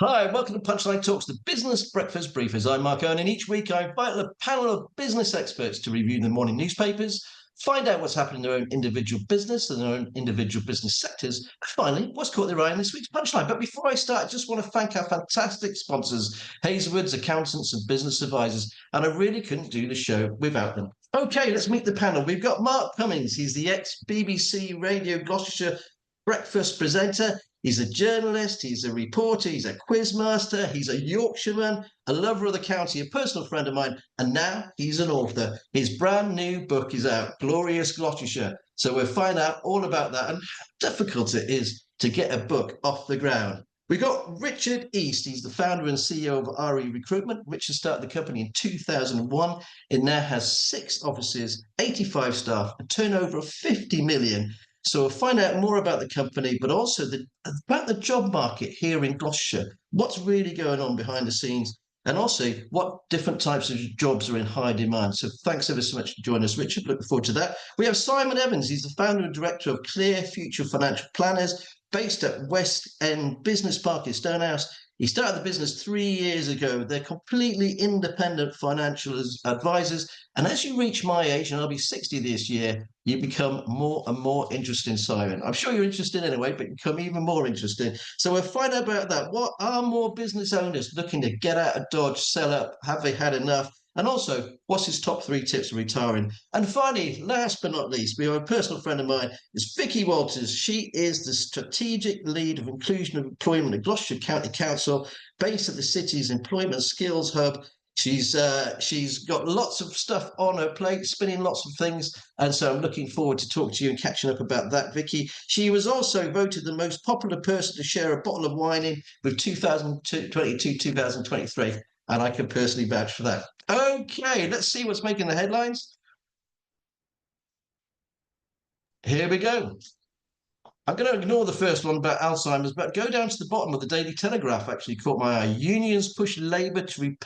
Hi, welcome to Punchline Talks, the business breakfast briefers. I'm Mark Owen, and each week I invite a panel of business experts to review the morning newspapers, find out what's happening in their own individual business and their own individual business sectors, and finally, what's caught their eye in this week's Punchline. But before I start, I just want to thank our fantastic sponsors, Hazelwood's Accountants and Business Advisors, and I really couldn't do the show without them. Okay, let's meet the panel. We've got Mark Cummings. He's the ex-BBC Radio Gloucestershire breakfast presenter. He's a journalist, he's a reporter, he's a quizmaster, he's a Yorkshireman, a lover of the county, a personal friend of mine, and now he's an author. His brand new book is out, Glorious Gloucestershire. So we'll find out all about that and how difficult it is to get a book off the ground. We've got Richard East. He's the founder and CEO of RE Recruitment. Richard started the company in 2001. It now has 6 offices, 85 staff, a turnover of 50 million. So we'll find out more about the company, but also about the job market here in Gloucestershire. What's really going on behind the scenes, and also what different types of jobs are in high demand. So thanks ever so much for joining us, Richard. Looking forward to that. We have Simon Evans. He's the founder and director of Clear Future Financial Planners, based at West End Business Park in Stonehouse. He started the business 3 years ago. They're completely independent financial advisors. And as you reach my age, and I'll be 60 this year, you become more and more interested in Simon. I'm sure you're interested anyway, but you become even more interested. So we'll find out about that. What are more business owners looking to get out of Dodge, sell up? Have they had enough? And also, what's his top 3 tips for retiring? And finally, last but not least, we have a personal friend of mine, is Vikki Walters. She is the strategic lead of inclusion of employment at Gloucestershire County Council, based at the city's employment skills hub. She's got lots of stuff on her plate, spinning lots of things, and so I'm looking forward to talking to you and catching up about that, Vikki. She was also voted the most popular person to share a bottle of wine in with 2022-2023, and I can personally vouch for that. Okay, let's see what's making the headlines. Here we go. I'm going to ignore the first one about Alzheimer's, but go down to the bottom of the Daily Telegraph. Actually caught my eye. Unions push Labour to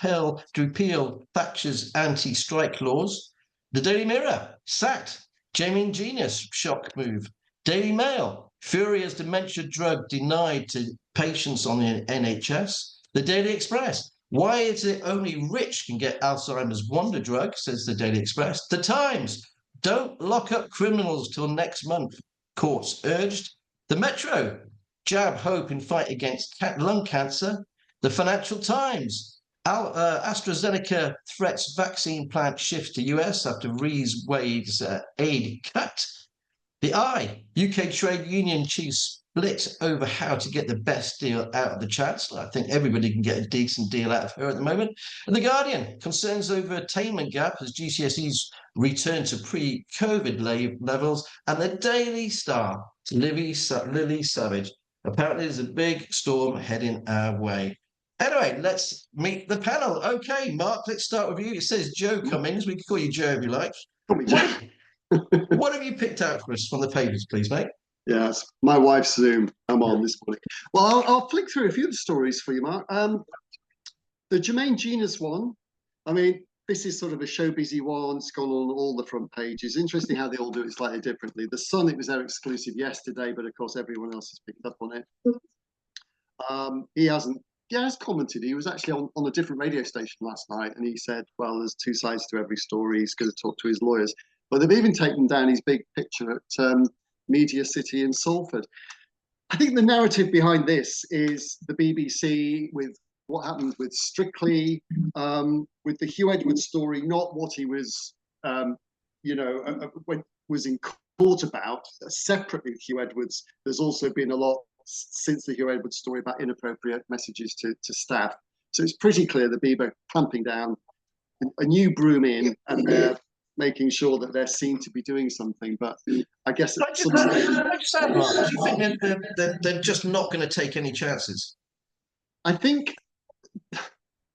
repeal Thatcher's anti-strike clause. The Daily Mirror, sacked. Jamie Genius, shock move. Daily Mail, furious dementia drug denied to patients on the NHS. The Daily Express, why is it only rich can get Alzheimer's wonder drug, says the Daily Express. The Times, don't lock up criminals till next month. Courts urged. The Metro, jab hope in fight against lung cancer. The Financial Times, AstraZeneca threats vaccine plant shifts to US after Rees Wade's aid cut. The Eye, UK trade union chiefs split over how to get the best deal out of the Chancellor. I think everybody can get a decent deal out of her at the moment. And The Guardian, concerns over attainment gap as GCSEs return to pre-COVID levels. And the Daily Star, Lily Savage. Apparently there's a big storm heading our way. Anyway, let's meet the panel. Okay, Mark, let's start with you. It says Joe Cummings. We can call you Joe if you like. Call me Joe. What have you picked out for us from the papers, please, mate? Yes, my wife's Zoom. I'm on this morning. Well, I'll flick through a few of the stories for you, Mark. The Jermaine Genius one, I mean, this is sort of a show busy one. It's gone on all the front pages. Interesting how they all do it slightly differently. The Sun, it was their exclusive yesterday, but of course everyone else has picked up on it. He has commented. He was actually on a different radio station last night, and he said, well, there's 2 sides to every story. He's going to talk to his lawyers. But they've even taken down his big picture at Media City in Salford. I think the narrative behind this is the BBC with what happened with Strictly, with the Hugh Edwards story, not what he was, was in court about. Separately, Hugh Edwards, there's also been a lot since the Hugh Edwards story about inappropriate messages to staff. So it's pretty clear the BBC clamping down, a new broom in, and they're making sure that they're seen to be doing something. But I guess at some stage, do you think they're just not going to take any chances? I think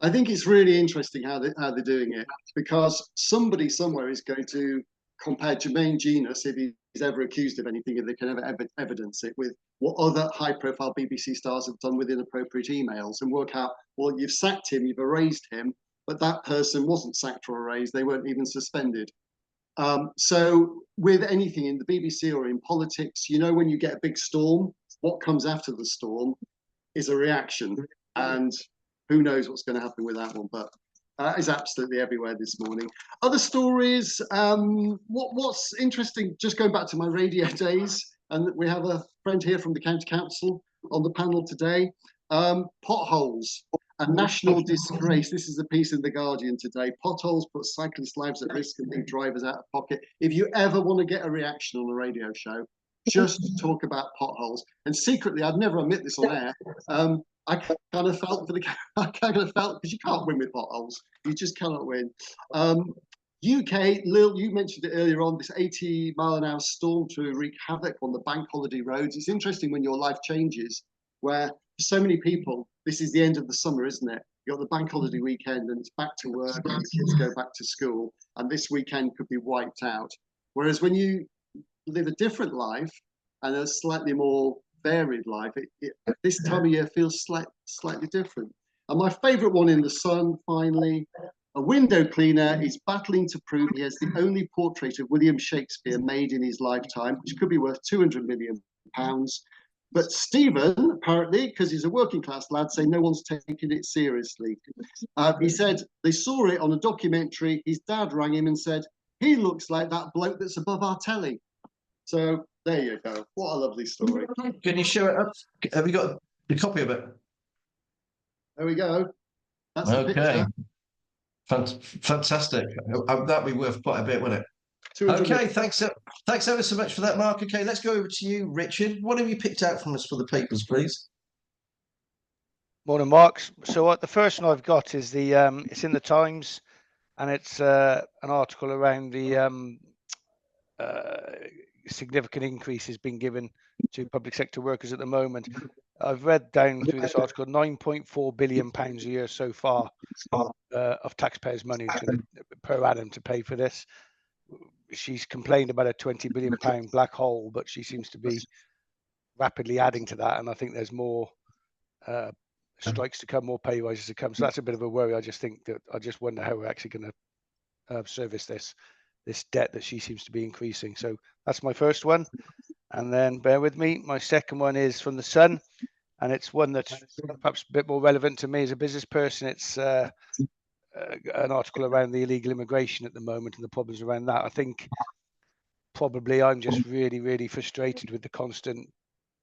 it's really interesting how they're doing it, because somebody somewhere is going to compare Jermaine Genius, if he's ever accused of anything, if they can ever evidence it, with what other high-profile BBC stars have done with inappropriate emails, and work out, well, you've sacked him, you've erased him, but that person wasn't sacked or erased, they weren't even suspended. So with anything in the BBC or in politics, you know, when you get a big storm, what comes after the storm is a reaction. and who knows what's going to happen with that one, but that is absolutely everywhere this morning. Other stories, what's interesting, just going back to my radio days, and we have a friend here from the County Council on the panel today. Potholes, a national disgrace. This is a piece in The Guardian today. Potholes put cyclists' lives at risk and leave drivers out of pocket. If you ever want to get a reaction on a radio show, just talk about potholes. And secretly, I'd never admit this on air, I kind of felt because you can't win with potholes. You just cannot win. UK, Lil, you mentioned it earlier on, this 80-mile-an-hour storm to wreak havoc on the bank holiday roads. It's interesting when your life changes, where for so many people, this is the end of the summer, isn't it? You've got the bank holiday weekend and it's back to work and the kids go back to school, and this weekend could be wiped out. Whereas when you live a different life and a slightly more varied life, this time of year feels slightly different. And my favourite one in The Sun, finally, a window cleaner is battling to prove he has the only portrait of William Shakespeare made in his lifetime, which could be worth £200 million. But Stephen, apparently, because he's a working class lad, say no one's taking it seriously. He said they saw it on a documentary. His dad rang him and said, he looks like that bloke that's above our telly. So there you go. What a lovely story. Can you show it up? Have you got a copy of it? There we go. That's okay. Fantastic. That'd be worth quite a bit, wouldn't it? Okay, thanks ever so much for that, Mark. Okay, let's go over to you, Richard. What have you picked out from us for the papers, please? Morning, Mark. So the first one I've got is the it's in the Times, and it's an article around the significant increases being given to public sector workers at the moment. I've read down through this article, £9.4 billion a year so far of taxpayers' money per annum to pay for this. She's complained about a £20 billion black hole, but she seems to be rapidly adding to that. And I think there's more strikes to come, more pay rises to come. So that's a bit of a worry. I just wonder how we're actually going to service this debt that she seems to be increasing. So that's my first one. And then bear with me, my second one is from The Sun, and it's one that's perhaps a bit more relevant to me as a business person. It's an article around the illegal immigration at the moment and the problems around that. I think probably I'm just really, really frustrated with the constant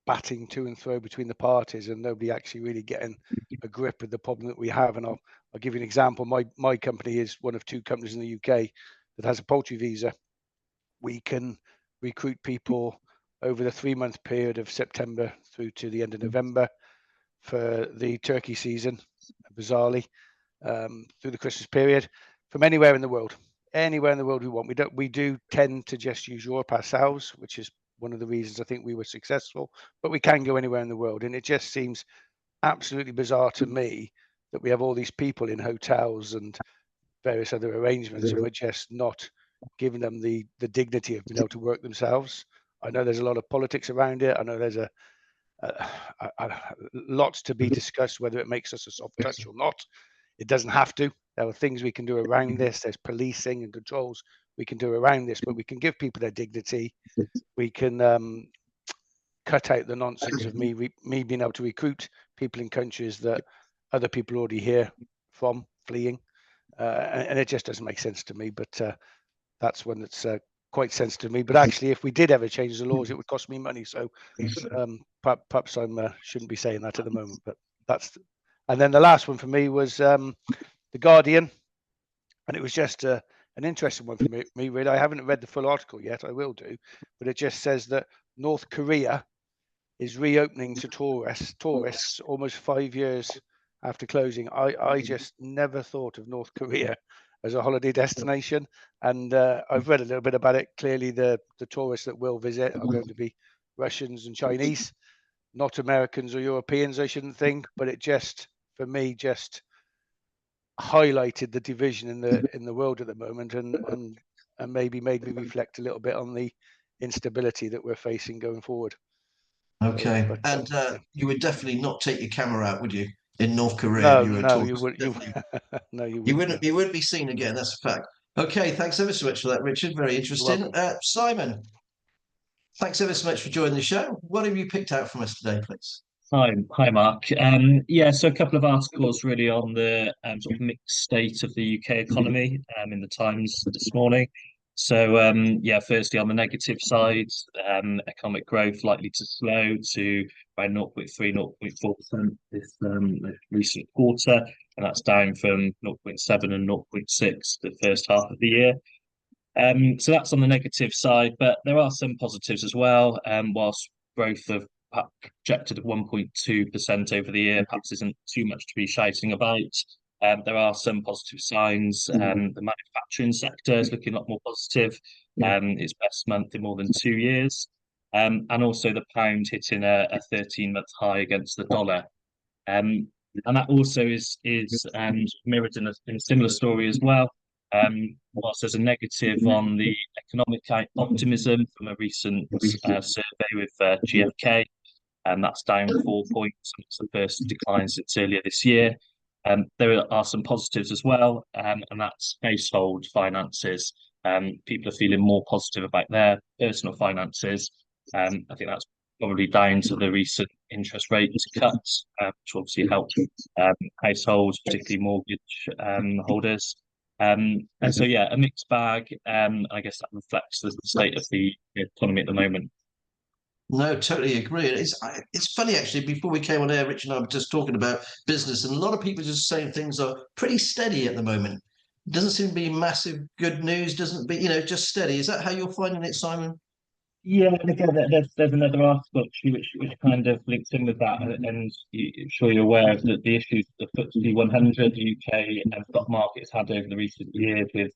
batting to and fro between the parties and nobody actually really getting a grip with the problem that we have. And I'll give you an example. My company is one of two companies in the UK that has a poultry visa. We can recruit people over the 3-month period of September through to the end of November for the turkey season, bizarrely, through the Christmas period, from anywhere in the world we want. We do tend to just use Europe ourselves, which is one of the reasons I think we were successful, but we can go anywhere in the world. And it just seems absolutely bizarre to me that we have all these people in hotels and various other arrangements and we're just not giving them the dignity of being able to work themselves. I know there's a lot of politics around it. I know there's lots to be discussed, whether it makes us a soft touch or not. It doesn't have to. There are things we can do around this. There's policing and controls we can do around this, but we can give people their dignity. We can cut out the nonsense of me being able to recruit people in countries that other people are already here from, fleeing. And it just doesn't make sense to me, but that's one that's quite sensitive to me. But actually, if we did ever change the laws, it would cost me money. So perhaps I shouldn't be saying that at the moment, but that's... And then the last one for me was The Guardian, and it was just an interesting one for me, really. I haven't read the full article yet. I will do, but it just says that North Korea is reopening to tourists almost 5 years after closing. I just never thought of North Korea as a holiday destination, and I've read a little bit about it. Clearly, the tourists that will visit are going to be Russians and Chinese, not Americans or Europeans, I shouldn't think. But it just, for me, just highlighted the division in the world at the moment, and maybe made me reflect a little bit on the instability that we're facing going forward. Okay, so, but, and you would definitely not take your camera out, would you? In North Korea, you wouldn't. You wouldn't be seen again. That's a fact. Okay, thanks ever so much for that, Richard. Very interesting. Simon, thanks ever so much for joining the show. What have you picked out from us today, please? Hi, Mark. Yeah, so a couple of articles really on the sort of mixed state of the UK economy in the Times this morning. So, yeah, firstly on the negative side, economic growth likely to slow to around 0.3, 0.4% this recent quarter, and that's down from 0.7 and 0.6 the first half of the year. So that's on the negative side, but there are some positives as well. Whilst growth of projected at 1.2% over the year perhaps isn't too much to be shouting about. There are some positive signs. The manufacturing sector is looking a lot more positive. Its best month in more than 2 years. And also the pound hitting a 13-month high against the dollar. And that also is mirrored in a similar story as well. Whilst there's a negative on the economic optimism from a recent survey with GfK, and that's down 4 points. It's the first decline since earlier this year. There are some positives as well, and that's household finances. People are feeling more positive about their personal finances. I think that's probably down to the recent interest rate cuts, which obviously help households, particularly mortgage holders. And so, yeah, a mixed bag. I guess that reflects the state of the economy at the moment. No, totally agree. It's funny actually. Before we came on air, Rich and I were just talking about business, and a lot of people just saying things are pretty steady at the moment. Doesn't seem to be massive good news. Doesn't be, just steady. Is that how you're finding it, Simon? Yeah, and again, there's another article actually which kind of links in with that, and I'm sure you're aware of the issues the FTSE 100 UK stock market's had over the recent years with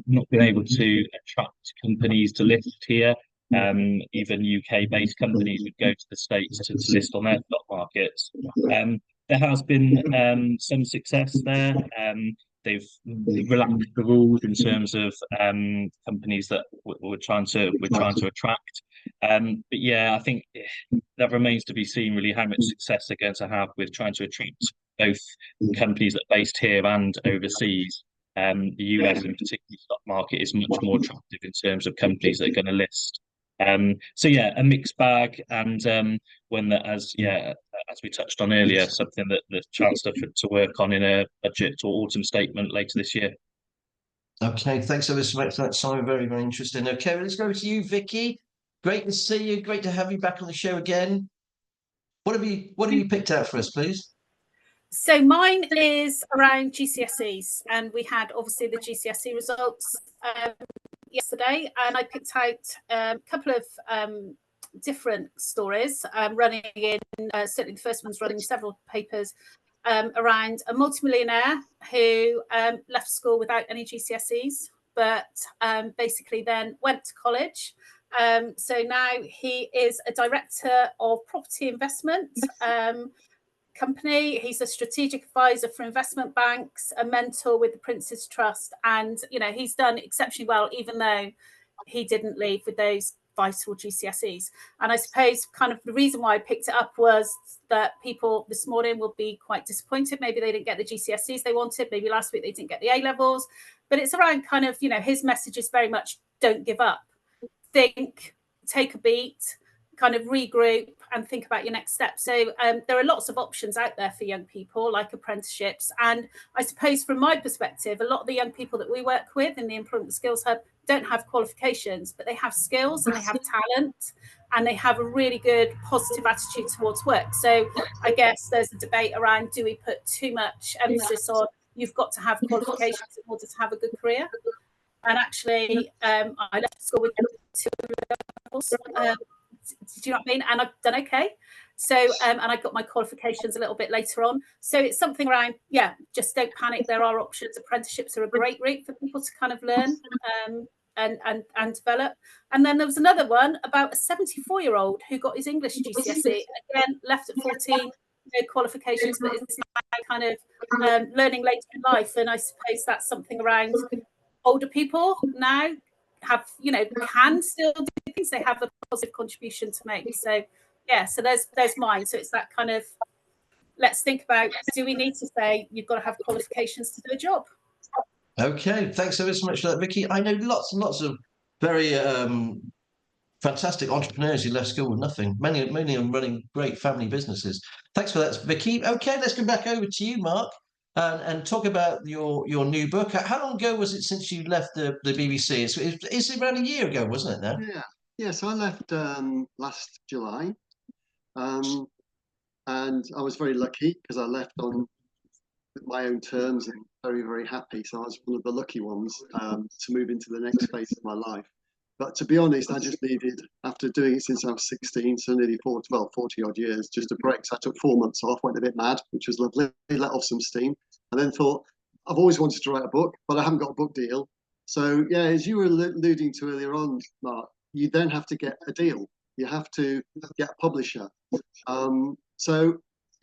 not being able to attract companies to list here. Even UK-based companies would go to the States to list on their stock markets. There has been some success there. They've relaxed the rules in terms of companies that we're trying to attract. But yeah, I think that remains to be seen really how much success they're going to have with trying to attract both companies that are based here and overseas. The US in particular stock market is much more attractive in terms of companies that are going to list. So yeah, a mixed bag, and when that, as we touched on earlier, something that the Chancellor to work on in a budget or autumn statement later this year. Okay, thanks so much for that, Simon. Very, very interesting. Okay, let's go to you, Vikki. Great to see you. Great to have you back on the show again. What have you picked out for us, please? So mine is around GCSEs, and we had obviously the GCSE results yesterday, and I picked out a couple of different stories running in, certainly the first one's running several papers around a multimillionaire who left school without any GCSEs, but basically then went to college. So now he is a director of property investment company. He's a strategic advisor for investment banks, a mentor with the Prince's Trust, and he's done exceptionally well, even though he didn't leave with those vital GCSEs. And I suppose kind of the reason why I picked it up was that people this morning will be quite disappointed. Maybe they didn't get the GCSEs they wanted. Maybe last week they didn't get the A levels. But it's around kind of, his message is very much don't give up. Think, take a beat, kind of regroup and think about your next step. So there are lots of options out there for young people, like apprenticeships. And I suppose from my perspective, a lot of the young people that we work with in the Employment Skills Hub don't have qualifications, but they have skills and they have talent and they have a really good positive attitude towards work. So I guess there's a debate around, do we put too much emphasis on you've got to have qualifications in order to have a good career? And actually, I left school with 2 levels. Do you know what I mean? And I've done okay. So, and I got my qualifications a little bit later on. So it's something around, just don't panic. There are options. Apprenticeships are a great route for people to kind of learn and develop. And then there was another one about a 74-year-old who got his English GCSE, again, left at 14, no qualifications, but it's kind of learning later in life. And I suppose that's something around older people now have, can still do things. They have a positive contribution to make. So so there's mine. So it's that kind of, let's think about, do we need to say you've got to have qualifications to do a job? Okay, thanks so much for that, Vikki. I know lots and lots of very fantastic entrepreneurs who left school with nothing. Many of them running great family businesses. Thanks for that, Vikki. Okay, let's go back over to you, Mark, and talk about your new book. How long ago was it since you left the BBC? It's around a year ago, wasn't it? Now. Yeah. So I left last July, and I was very lucky because I left on my own terms and very, very happy. So I was one of the lucky ones to move into the next phase of my life. But to be honest, I just needed, after doing it since I was 16, so nearly 40 odd years, just a break. So I took 4 months off, went a bit mad, which was lovely, let off some steam, and then thought, I've always wanted to write a book, but I haven't got a book deal. So yeah, as you were alluding to earlier on, Mark, you then have to get a deal. You have to get a publisher. So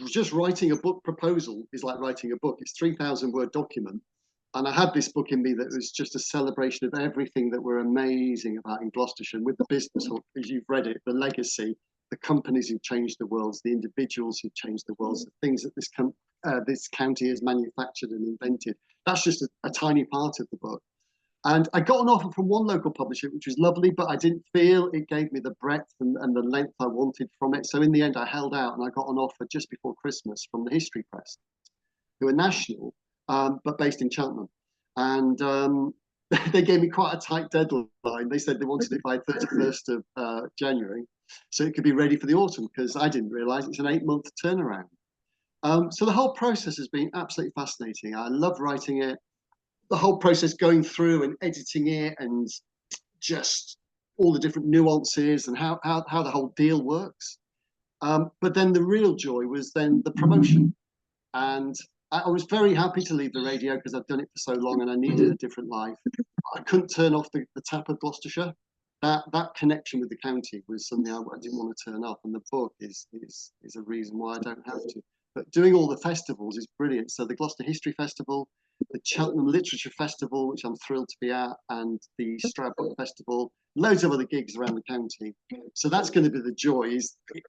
just writing a book proposal is like writing a book. It's 3,000 word document. And I had this book in me that was just a celebration of everything that we're amazing about in Gloucestershire, and with the business, as you've read it, the legacy, the companies who've changed the world, the individuals who've changed the world, the things that this county has manufactured and invented. That's just a tiny part of the book. And I got an offer from one local publisher, which was lovely, but I didn't feel it gave me the breadth and the length I wanted from it. So in the end, I held out, and I got an offer just before Christmas from the History Press, who are national, but based in Cheltenham. And they gave me quite a tight deadline. They said they wanted it by 31st of January, so it could be ready for the autumn, because I didn't realise it's an 8-month turnaround. So the whole process has been absolutely fascinating. I love writing it. The whole process going through and editing it, and just all the different nuances and how the whole deal works. But then the real joy was then the promotion. And I was very happy to leave the radio because I've done it for so long and I needed a different life. I couldn't turn off the tap of Gloucestershire. That connection with the county was something I didn't want to turn off. And the book is a reason why I don't have to. But doing all the festivals is brilliant. So the Gloucester History Festival, the Cheltenham Literature Festival, which I'm thrilled to be at, and the Stroud Book Festival, loads of other gigs around the county. So that's going to be the joy,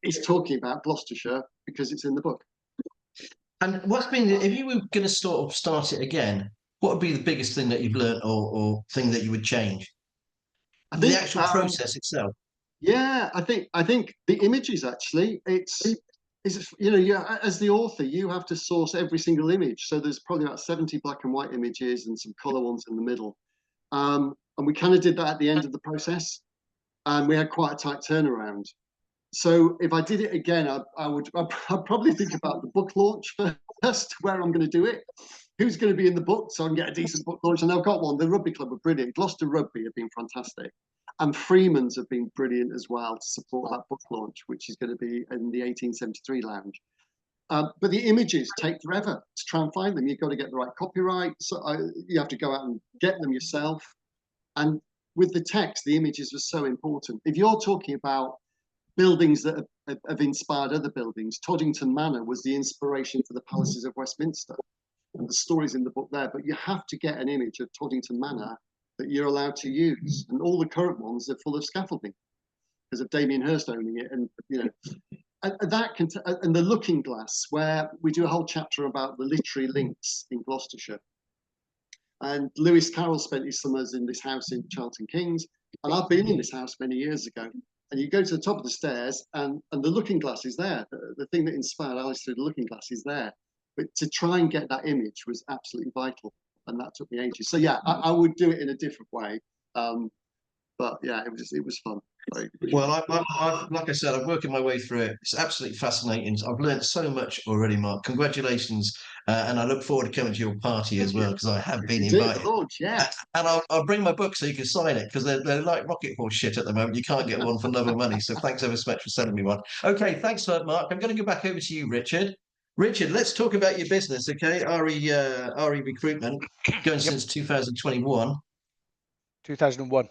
is talking about Gloucestershire because it's in the book. And what's been, if you were going to start it again, what would be the biggest thing that you've learned, or thing that you would change? The actual process itself. Yeah, I think the images, actually, it's as the author, you have to source every single image. So there's probably about 70 black and white images and some color ones in the middle. And we kind of did that at the end of the process, and we had quite a tight turnaround. So if I did it again, I'd probably think about the book launch first, where I'm going to do it, who's going to be in the book, so I can get a decent book launch. And I've got one. The rugby club were brilliant. Gloucester Rugby have been fantastic. And Freeman's have been brilliant as well to support that book launch, which is going to be in the 1873 lounge. But the images take forever to try and find them. You've got to get the right copyright. So you have to go out and get them yourself. And with the text, the images are so important. If you're talking about buildings that have inspired other buildings, Toddington Manor was the inspiration for the palaces of Westminster, and the stories in the book there. But you have to get an image of Toddington Manor that you're allowed to use, and all the current ones are full of scaffolding because of Damien Hirst owning it. And and the Looking Glass, where we do a whole chapter about the literary links in Gloucestershire. And Lewis Carroll spent his summers in this house in Charlton Kings, and I've been in this house many years ago. And you go to the top of the stairs, and the Looking Glass is there. The thing that inspired Alice through the Looking Glass is there. But to try and get that image was absolutely vital, and that took me ages. So yeah, I would do it in a different way. But yeah, it was fun. Well, like I said, I'm working my way through it. It's absolutely fascinating. I've learned so much already, Mark. Congratulations, and I look forward to coming to your party as well, because I have been invited. Yeah. And I'll bring my book so you can sign it, because they're like rocket horse shit at the moment. You can't get one for love or money. So thanks ever so much for sending me one. Okay, thanks for that, Mark. I'm going to go back over to you, Richard. Richard, let's talk about your business, okay? RE Recruitment, going since 2021. 2001.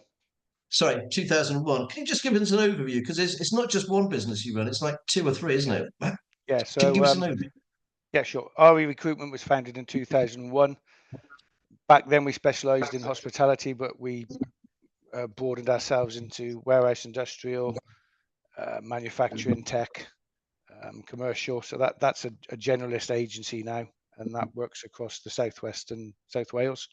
Sorry, 2001. Can you just give us an overview? Because it's not just one business you run, it's like 2 or 3, isn't it? Yeah, so can you give us an overview? Yeah, sure. RE Recruitment was founded in 2001. Back then we specialised in hospitality, but we broadened ourselves into warehouse, industrial, manufacturing, tech, commercial. So that's a generalist agency now, and that works across the Southwest and South Wales.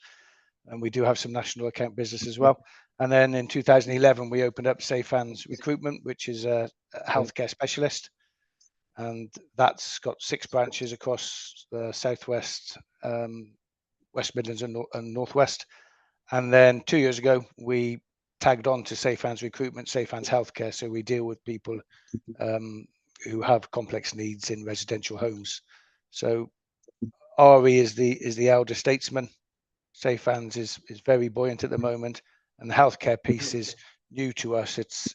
and we do have some national account business as well. And then in 2011, we opened up Safe Hands Recruitment, which is a healthcare specialist. And that's got 6 branches across the Southwest, West Midlands and Northwest. And then 2 years ago, we tagged on to Safe Hands Recruitment, Safe Hands Healthcare. So we deal with people who have complex needs in residential homes. So RE is the elder statesman. Safe Hands is very buoyant at the moment, and the healthcare piece is new to us. It's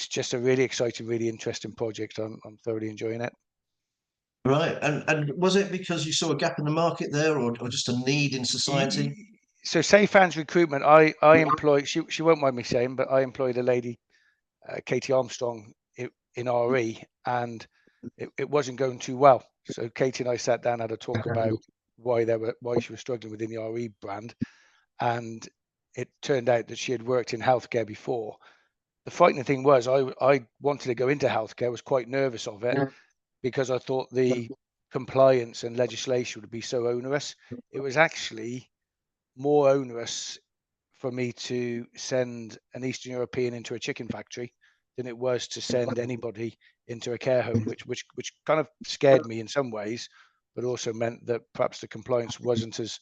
just a really exciting, really interesting project. I'm thoroughly enjoying it. Right, and was it because you saw a gap in the market there, or just a need in society? So Safe Hands Recruitment, I employed, she won't mind me saying, but I employed a lady, Katie Armstrong, in RE, and it wasn't going too well. So Katie and I sat down and had a talk about why she was struggling within the RE brand, and it turned out that she had worked in healthcare before. The frightening thing was I wanted to go into healthcare, was quite nervous of it because I thought the compliance and legislation would be so onerous. It was actually more onerous for me to send an Eastern European into a chicken factory than it was to send anybody into a care home, which kind of scared me in some ways, but also meant that perhaps the compliance wasn't as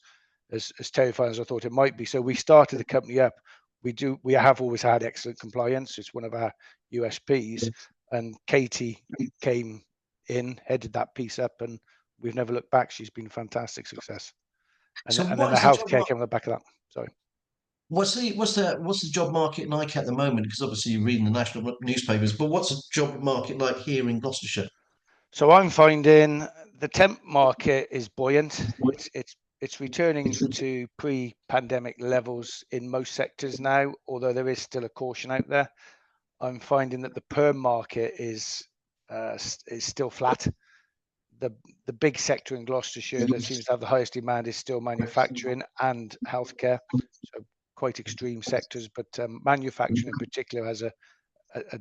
terrifying as I thought it might be. So we started the company up. We have always had excellent compliance. It's one of our USPs. And Katie came in, headed that piece up, and we've never looked back. She's been a fantastic success. And, So and then the healthcare came on the back of that. Sorry. What's the job market like at the moment? Because obviously you're reading the national newspapers, but what's the job market like here in Gloucestershire? So I'm finding the temp market is buoyant. It's returning to pre-pandemic levels in most sectors now, although there is still a caution out there. I'm finding that the perm market is still flat. The big sector in Gloucestershire that seems to have the highest demand is still manufacturing and healthcare. So quite extreme sectors, but manufacturing in particular has a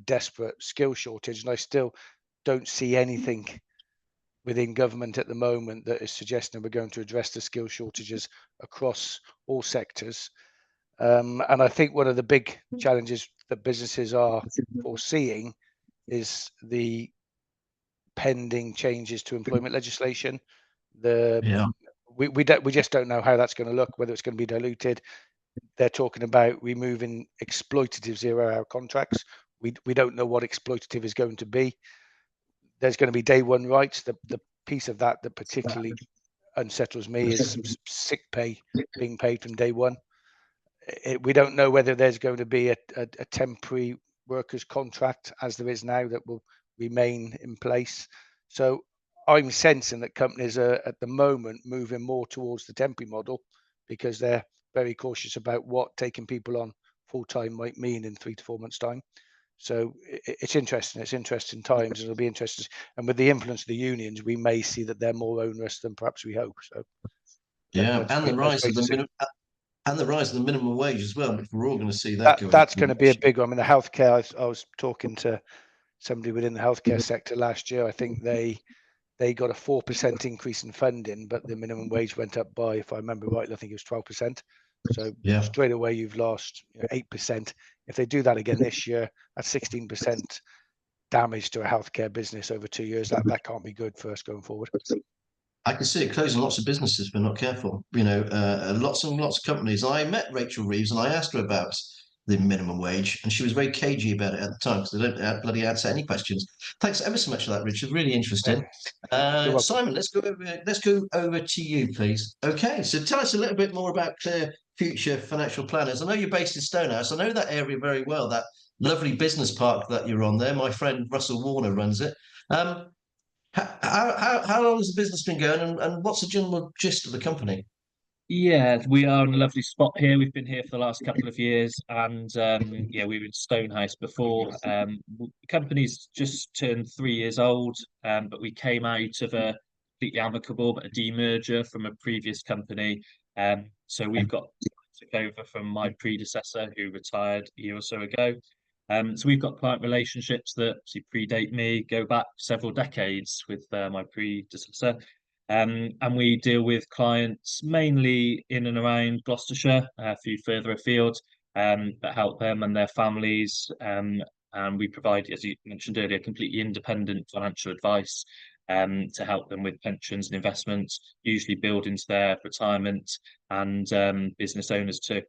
desperate skill shortage, and I still don't see anything within government at the moment that is suggesting we're going to address the skill shortages across all sectors. And I think one of the big challenges that businesses are foreseeing is the pending changes to employment legislation. We just don't know how that's going to look, whether it's going to be diluted. They're talking about removing exploitative 0-hour contracts. We don't know what exploitative is going to be. There's going to be day one rights. The piece of that particularly unsettles me is sick pay being paid from day one. We don't know whether there's going to be a temporary workers contract as there is now that will remain in place. So I'm sensing that companies are at the moment moving more towards the temporary model because they're very cautious about what taking people on full time might mean in 3 to 4 months' time. So it's interesting. It's interesting times, and it'll be interesting. And with the influence of the unions, we may see that they're more onerous than perhaps we hope. So yeah, and the rise of the minimum wage as well. Which we're all going to see that. That's going to be a big one. I mean, the healthcare. I was talking to somebody within the healthcare sector last year. I think they got a 4% increase in funding, but the minimum wage went up by, if I remember rightly, I think it was 12%. So straight away you've lost 8%. If they do that again this year, that's 16% damage to a healthcare business over 2 years. That can't be good for us going forward. I can see it closing lots of businesses if we're not careful. Lots and lots of companies. I met Rachel Reeves and I asked her about the minimum wage, and she was very cagey about it at the time because they don't bloody answer any questions. Thanks ever so much for that, Richard. Really interesting. Simon, let's go over to you, please. Okay, so tell us a little bit more about Clear Future Financial Planners. I know you're based in Stonehouse. I know that area very well. That lovely business park that you're on there. My friend Russell Warner runs it. How long has the business been going, and what's the general gist of the company? Yeah, we are in a lovely spot here. We've been here for the last couple of years, and we were in Stonehouse before. The company's just turned 3 years old, but we came out of a completely amicable but a demerger from a previous company. So we've took over from my predecessor who retired a year or so ago. So we've got client relationships that predate me, go back several decades with my predecessor. And we deal with clients mainly in and around Gloucestershire, a few further afield, that help them and their families. And we provide, as you mentioned earlier, completely independent financial advice to help them with pensions and investments, usually build into their retirement, and business owners too.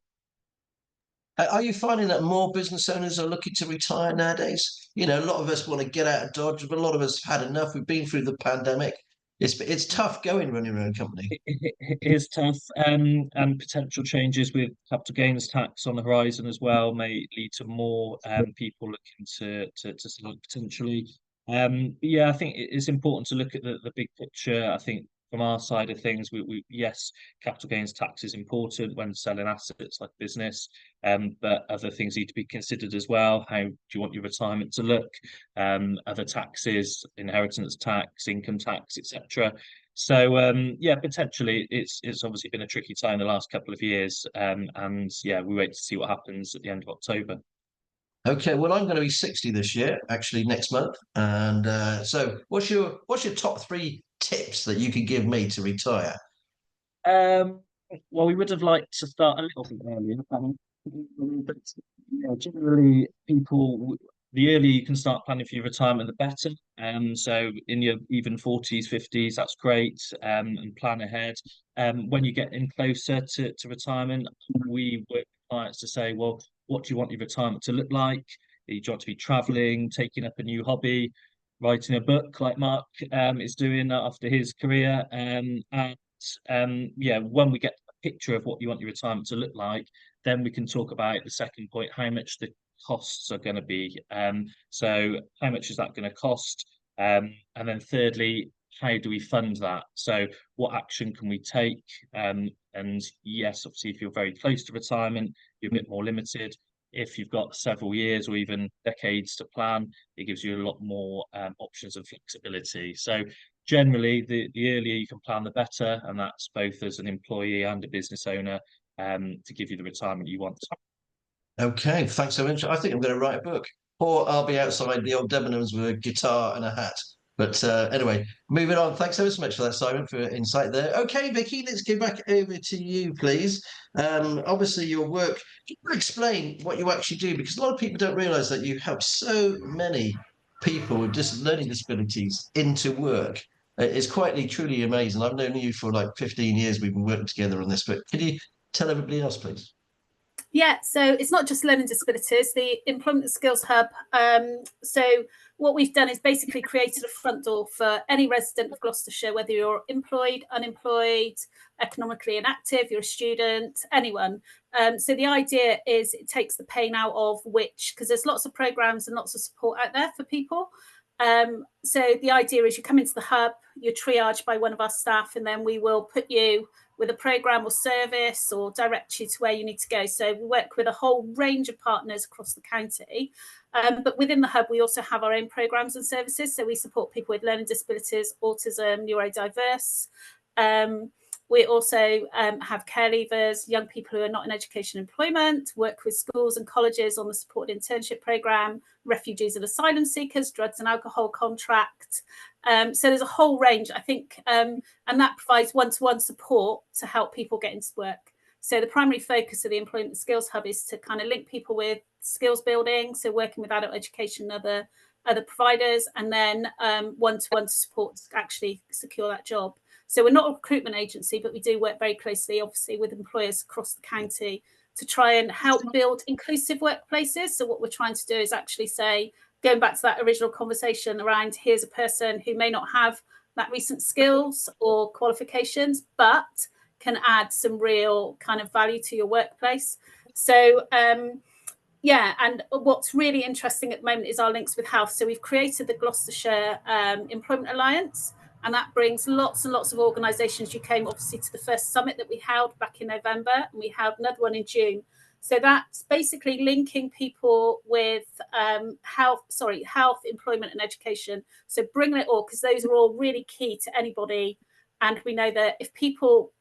Are you finding that more business owners are looking to retire nowadays? You know, a lot of us want to get out of Dodge, but a lot of us have had enough. We've been through the pandemic. It's tough going running your own company. It is tough, and potential changes with capital gains tax on the horizon as well may lead to more people looking to start potentially. Yeah, I think it's important to look at the big picture. I think from our side of things, we yes, capital gains tax is important when selling assets like business, but other things need to be considered as well. How do you want your retirement to look? Other taxes, inheritance tax, income tax, etc. So yeah, potentially it's obviously been a tricky time the last couple of years, and yeah, we wait to see what happens at the end of October. Okay, well, I'm going to be 60 this year, actually next month. And so, what's your top 3 tips that you could give me to retire? Well, we would have liked to start a little bit earlier, but yeah, generally, people, the earlier you can start planning for your retirement, the better. So in your even 40s, 50s, that's great. And plan ahead. When you get in closer to retirement, we work with clients to say, well, what do you want your retirement to look like? Do you want to be traveling, taking up a new hobby, writing a book like Mark is doing after his career? And yeah, when we get a picture of what you want your retirement to look like, then we can talk about the second point, how much the costs are going to be. So how much is that going to cost? And then thirdly, how do we fund that? So what action can we take? And yes, obviously, if you're very close to retirement, you're a bit more limited. If you've got several years or even decades to plan, it gives you a lot more options and flexibility. So generally, the earlier you can plan, the better, and that's both as an employee and a business owner, to give you the retirement you want. Okay, thanks so much. I think I'm going to write a book, or I'll be outside the old Debenhams with a guitar and a hat. But anyway, moving on. Thanks ever so much for that, Simon, for insight there. Okay, Vikki, let's get back over to you, please. Obviously, your work. Can you explain what you actually do? Because a lot of people don't realise that you help so many people with learning disabilities into work. It's quite truly amazing. I've known you for like 15 years. We've been working together on this. But could you tell everybody else, please? Yeah, so it's not just learning disabilities, the Employment Skills Hub. So what we've done is basically created a front door for any resident of Gloucestershire, whether you're employed, unemployed, economically inactive, you're a student, anyone. So the idea is it takes the pain out of because there's lots of programs and lots of support out there for people. So the idea is you come into the hub, you're triaged by one of our staff, and then we will put you with a program or service or direct you to where you need to go. So we work with a whole range of partners across the county. But within the hub, we also have our own programs and services. So we support people with learning disabilities, autism, neurodiverse. We also have care leavers, young people who are not in education and employment, work with schools and colleges on the supported internship programme, refugees and asylum seekers, drugs and alcohol contract. So there's a whole range, I think, and that provides one-to-one support to help people get into work. So the primary focus of the Employment Skills Hub is to kind of link people with skills building, so working with adult education and other providers, and then one-to-one support to actually secure that job. So we're not a recruitment agency, but we do work very closely, obviously, with employers across the county to try and help build inclusive workplaces. So what we're trying to do is actually say, going back to that original conversation around, here's a person who may not have that recent skills or qualifications, but can add some real kind of value to your workplace. So yeah, and what's really interesting at the moment is our links with health. So we've created the Gloucestershire Employment Alliance, and that brings lots and lots of organisations. You came obviously to the first summit that we held back in November, and we held another one in June. So that's basically linking people with health, employment and education. So bringing it all, because those are all really key to anybody. And we know that if people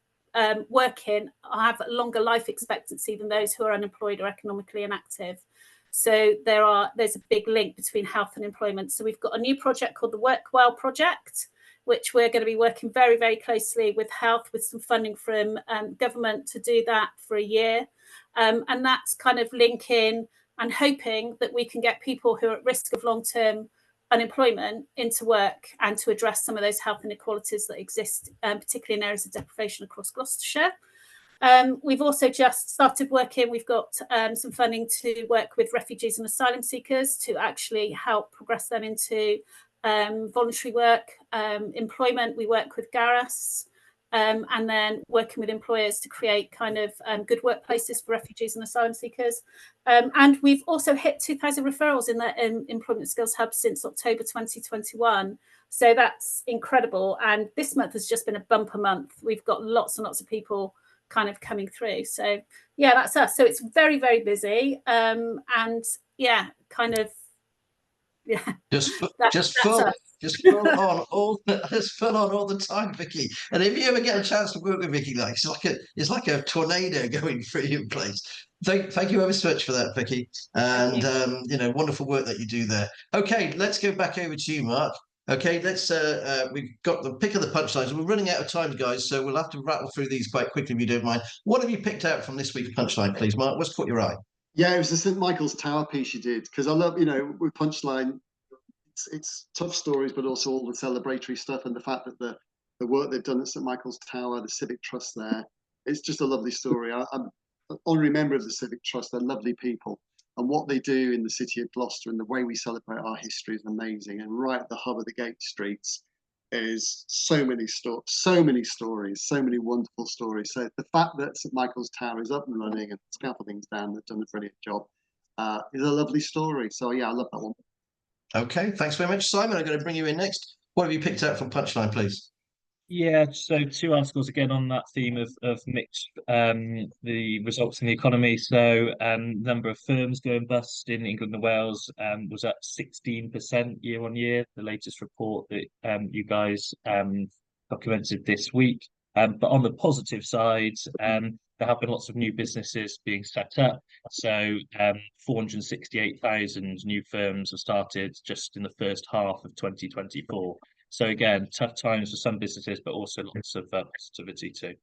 working have a longer life expectancy than those who are unemployed or economically inactive. So there's a big link between health and employment. So we've got a new project called the Work Well Project, which we're going to be working very, very closely with health, with some funding from government to do that for a year. And that's kind of linking and hoping that we can get people who are at risk of long-term unemployment into work and to address some of those health inequalities that exist, particularly in areas of deprivation across Gloucestershire. We've also just started working, we've got some funding to work with refugees and asylum seekers to actually help progress them into voluntary work, employment. We work with Garras, and then working with employers to create kind of good workplaces for refugees and asylum seekers. And we've also hit 2,000 referrals in the Employment Skills Hub since October 2021. So that's incredible. And this month has just been a bumper month. We've got lots and lots of people kind of coming through. So yeah, that's us. So it's very, very busy. And yeah, kind of, yeah. Just full on all the time, Vikki. And if you ever get a chance to work with Vikki, like it's like a tornado going through your place. Thank you ever so much for that, Vikki. And wonderful work that you do there. Okay, let's go back over to you, Mark. Okay, let's we've got the pick of the punchlines. We're running out of time, guys, so we'll have to rattle through these quite quickly if you don't mind. What have you picked out from this week's punchline, please, Mark? What's caught your eye? Yeah, it was the St Michael's Tower piece you did, because I love, with Punchline, it's tough stories, but also all the celebratory stuff, and the fact that the work they've done at St Michael's Tower, the Civic Trust there, it's just a lovely story. I'm an honorary member of the Civic Trust. They're lovely people, and what they do in the city of Gloucester and the way we celebrate our history is amazing. And right at the hub of the Gate Streets is so many stories, so many wonderful stories. So the fact that St Michael's Tower is up and running and scaffolding's down, they've done a brilliant job, is a lovely story. So yeah, I love that one. Okay, thanks very much, Simon. I'm going to bring you in next. What have you picked out from Punchline, please? Yeah, so 2 articles again on that theme of mixed the results in the economy. So number of firms going bust in England and Wales was at 16% year on year, the latest report that you guys documented this week. But on the positive side, there have been lots of new businesses being set up. So 468,000 new firms have started just in the first half of 2024. So again, tough times for some businesses, but also lots of positivity too.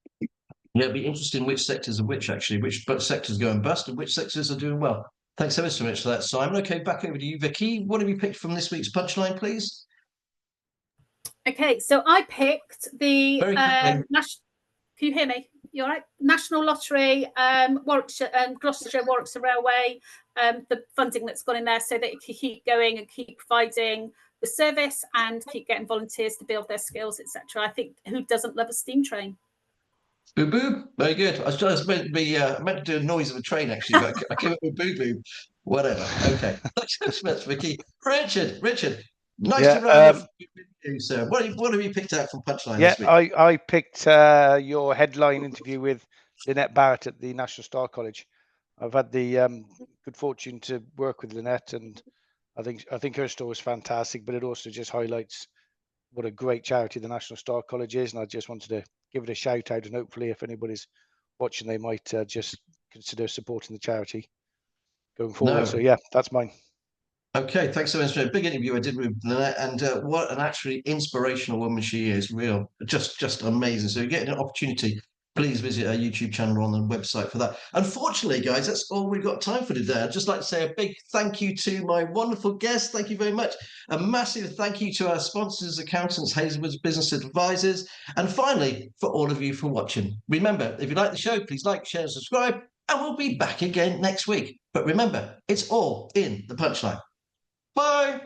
Yeah, it'll be interesting which sectors are which sectors are going bust and which sectors are doing well. Thanks ever so much for that, Simon. Okay, back over to you, Vikki. What have you picked from this week's Punchline, please? Okay, so I picked the can you hear me? You all right? National Lottery, Warwickshire, Gloucestershire, Warwickshire Railway, the funding that's gone in there so that it can keep going and keep providing the service and keep getting volunteers to build their skills, etc. I think who doesn't love a steam train? Boo boo, very good. I was meant to be meant to do a noise of a train actually, but I came up with boo boo. Whatever. Okay. Thanks so much, Vikki. Richard, nice to run you, sir. What have you picked out from Punchline this week? I picked your headline interview with Lynette Barrett at the National Star College. I've had the good fortune to work with Lynette, and I think her story is fantastic, but it also just highlights what a great charity the National Star College is. And I just wanted to give it a shout out, and hopefully if anybody's watching, they might just consider supporting the charity going forward. So yeah, that's mine. Okay, thanks so much for a big interview I did with Lynette, and what an actually inspirational woman she is. Just amazing. So you're getting an opportunity, please visit our YouTube channel on the website for that. Unfortunately, guys, that's all we've got time for today. I'd just like to say a big thank you to my wonderful guests. Thank you very much. A massive thank you to our sponsors, accountants, Hazelwood's Business Advisors, and finally, for all of you for watching. Remember, if you like the show, please like, share, and subscribe, and we'll be back again next week. But remember, it's all in the Punchline. Bye.